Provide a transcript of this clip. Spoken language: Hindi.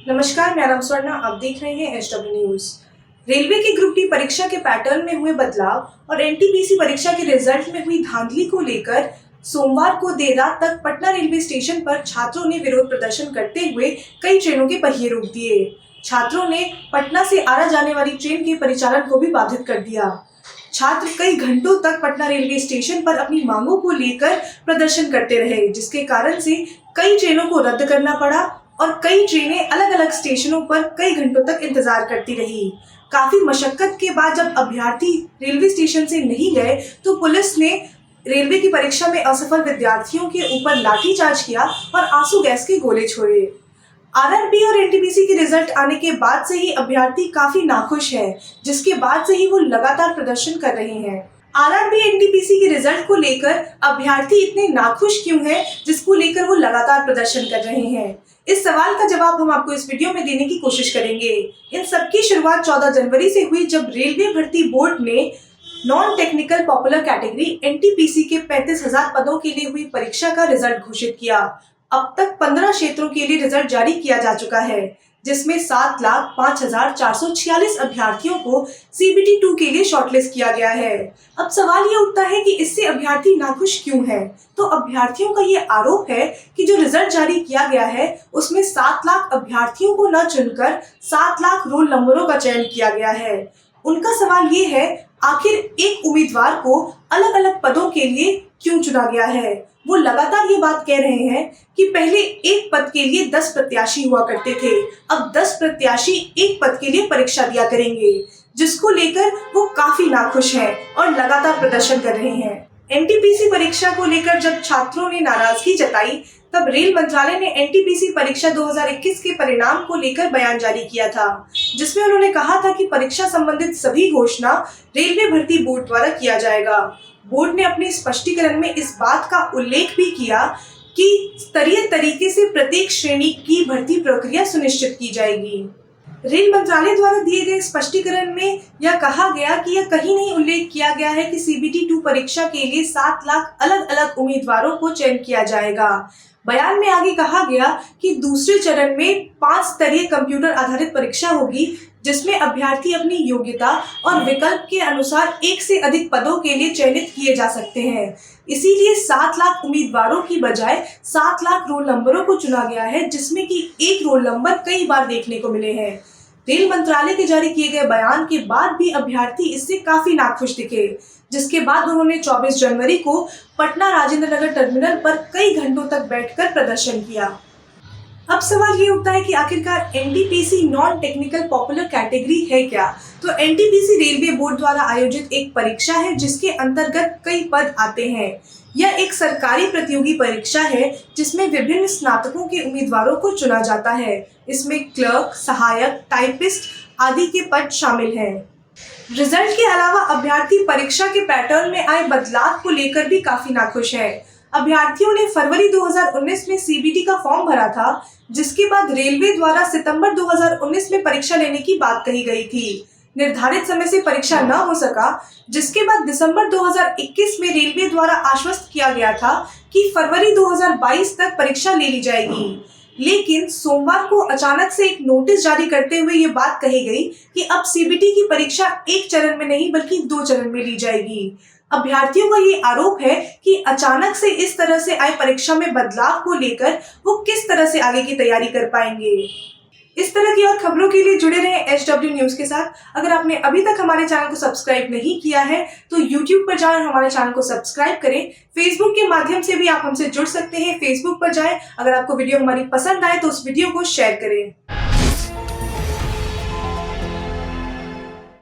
नमस्कार, मेरा नाम स्वर्णा। आप देख रहे हैं एचडब्ल्यू न्यूज। रेलवे की ग्रुप डी परीक्षा के पैटर्न में हुए बदलाव और एनटीपीसी परीक्षा के रिजल्ट में हुई धांधली को लेकर सोमवार को देर रात तक पटना रेलवे स्टेशन पर छात्रों ने विरोध प्रदर्शन करते हुए कई ट्रेनों के पहिए रोक दिए। छात्रों ने पटना से आरा जाने वाली ट्रेन के परिचालन को भी बाधित कर दिया। छात्र कई घंटों तक पटना रेलवे स्टेशन पर अपनी मांगों को लेकर प्रदर्शन करते रहे, जिसके कारण से कई ट्रेनों को रद्द करना पड़ा और कई ट्रेनें अलग अलग स्टेशनों पर कई घंटों तक इंतजार करती रही। काफी मशक्कत के बाद जब अभ्यर्थी रेलवे स्टेशन से नहीं गए तो पुलिस ने रेलवे की परीक्षा में असफल विद्यार्थियों के ऊपर लाठीचार्ज किया और आंसू गैस के गोले छोड़े। आरआरबी और एनटीपीसी के रिजल्ट आने के बाद से ही अभ्यर्थी काफी नाखुश है, जिसके बाद से ही वो लगातार प्रदर्शन कर रहे हैं। आरआरबी एनटीपीसी के रिजल्ट को लेकर अभ्यर्थी इतने नाखुश क्यों हैं, जिसको लेकर वो लगातार प्रदर्शन कर रहे हैं? इस सवाल का जवाब हम आपको इस वीडियो में देने की कोशिश करेंगे। इन सबकी शुरुआत 14 जनवरी से हुई, जब रेलवे भर्ती बोर्ड ने non technical popular category NTPC के 35,000 पदों के लिए हुई परीक्षा का रिजल्ट घोषित किया। अब तक 15 क्षेत्रों के लिए रिजल्ट जारी किया जा चुका है, जिसमें 7,05,446 अभ्यर्थियों को CBT 2 के लिए शॉर्टलिस्ट किया गया है। अब सवाल ये उठता है कि इससे अभ्यर्थी नाखुश क्यों हैं? तो अभ्यर्थियों का ये आरोप है कि जो रिजल्ट जारी किया गया है उसमें 7 लाख अभ्यर्थियों को न चुनकर 7 लाख रोल नंबरों का चयन किया गया है। उनका सवाल ये है, आखिर एक उम्मीदवार को अलग अलग पदों के लिए क्यों चुना गया है? वो लगातार ये बात कह रहे हैं कि पहले एक पद के लिए 10 प्रत्याशी हुआ करते थे, अब 10 प्रत्याशी एक पद के लिए परीक्षा दिया करेंगे, जिसको लेकर वो काफी नाखुश हैं और लगातार प्रदर्शन कर रहे हैं। एनटीपीसी परीक्षा को लेकर जब छात्रों ने नाराजगी जताई, तब रेल मंत्रालय ने एनटीपीसी परीक्षा 2021 के परिणाम को लेकर बयान जारी किया था, जिसमें उन्होंने कहा था कि परीक्षा संबंधित सभी घोषणा रेलवे भर्ती बोर्ड द्वारा किया जाएगा। बोर्ड ने अपने स्पष्टीकरण में इस बात का उल्लेख भी किया कि स्तरीय तरीके से प्रत्येक श्रेणी की भर्ती प्रक्रिया सुनिश्चित की जाएगी। रेल मंत्रालय द्वारा दिए गए स्पष्टीकरण में यह कहा गया कि यह कहीं नहीं उल्लेख किया गया है कि CBT 2 परीक्षा के लिए 7 लाख अलग अलग उम्मीदवारों को चयन किया जाएगा। बयान में आगे कहा गया कि दूसरे चरण में 5 स्तरीय कंप्यूटर आधारित परीक्षा होगी, जिसमें अभ्यर्थी अपनी योग्यता और विकल्प के अनुसार एक से अधिक पदों के लिए चयनित किए जा सकते हैं। इसीलिए 7 लाख उम्मीदवारों की बजाय 7 लाख रोल नंबरों को चुना गया है, जिसमें कि एक रोल नंबर कई बार देखने को मिले हैं। रेल मंत्रालय के जारी किए गए बयान के बाद भी अभ्यर्थी इससे काफी नाखुश दिखे, जिसके बाद उन्होंने 24 जनवरी को पटना राजेंद्र नगर टर्मिनल पर कई घंटों तक बैठकर प्रदर्शन किया। अब सवाल ये उठता है कि आखिरकार NTPC non technical popular category है क्या? तो एनटीपीसी रेलवे बोर्ड द्वारा आयोजित एक परीक्षा है, जिसके अंतर्गत कई पद आते हैं। यह एक सरकारी प्रतियोगी परीक्षा है, जिसमें विभिन्न स्नातकों के उम्मीदवारों को चुना जाता है। इसमें क्लर्क, सहायक, टाइपिस्ट आदि के पद शामिल हैं। रिजल्ट के अलावा अभ्यर्थी परीक्षा के पैटर्न में आए बदलाव को लेकर भी काफी नाखुश है। अभ्यर्थियों ने फरवरी 2019 में CBT का फॉर्म भरा था, जिसके बाद रेलवे द्वारा सितंबर 2019 में परीक्षा लेने की बात कही गई थी। निर्धारित समय से परीक्षा न हो सका, जिसके बाद दिसंबर 2021 में रेलवे द्वारा आश्वस्त किया गया था कि फरवरी 2022 तक परीक्षा ले ली जाएगी। लेकिन सोमवार को अचानक से एक नोटिस जारी करते हुए ये बात कही गई कि अब CBT की परीक्षा एक चरण में नहीं बल्कि 2 चरण में ली जाएगी। अभ्यर्थियों का ये आरोप है कि अचानक से इस तरह से आए परीक्षा में बदलाव को लेकर वो किस तरह से आगे की तैयारी कर पाएंगे। इस तरह की और खबरों के लिए जुड़े रहें एचडब्ल्यू न्यूज के साथ। अगर आपने अभी तक हमारे चैनल को सब्सक्राइब नहीं किया है तो YouTube पर जाएं और हमारे चैनल को सब्सक्राइब करें। Facebook के माध्यम से भी आप हमसे जुड़ सकते हैं। Facebook पर जाएं। अगर आपको वीडियो हमारी पसंद आए तो उस वीडियो को शेयर करें।